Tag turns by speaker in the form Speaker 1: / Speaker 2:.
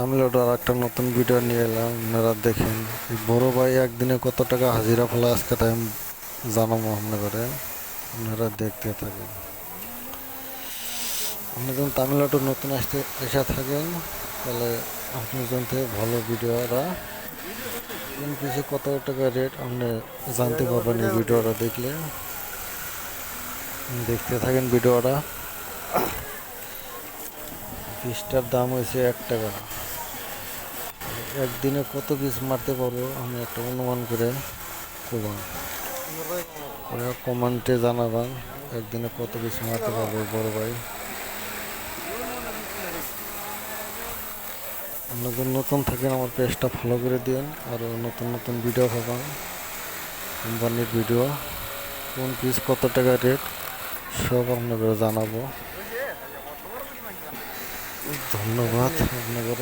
Speaker 1: তামিলনাড়ু আর একটা নতুন ভিডিও নিয়ে এলাম। আপনারা দেখেন এই বড় ভাই একদিনে কত টাকা হাজিরা ফেলে আজকে তাই আমি জানাবো আপনাদের। আপনারা দেখতে থাকেন। আপনি যখন তামিলনাড়ু নতুন আসতে এসে থাকেন তাহলে আপনার জন্য থেকে ভালো ভিডিওরা কোন পিসে কত টাকা রেট আপনি জানতে পারবেন এই ভিডিওটা দেখলে। দেখতে থাকেন ভিডিওটা। পিসটার দাম হয়েছে 1 টাকা। একদিনে কত পিস মারতে পারবো আমি একটা অনুমান করে করবেন, কমেন্টে জানাবেন একদিনে কত পিস মারতে পারবো বড় ভাই। আপনাদের নতুন থাকেন আমার পেজটা ফলো করে দিন, আরও নতুন নতুন ভিডিও পাবেন, কোম্পানির ভিডিও, কোন পিস কত টাকা রেট সব আপনাদের জানাবো। ধন্যবাদ আপনাদের।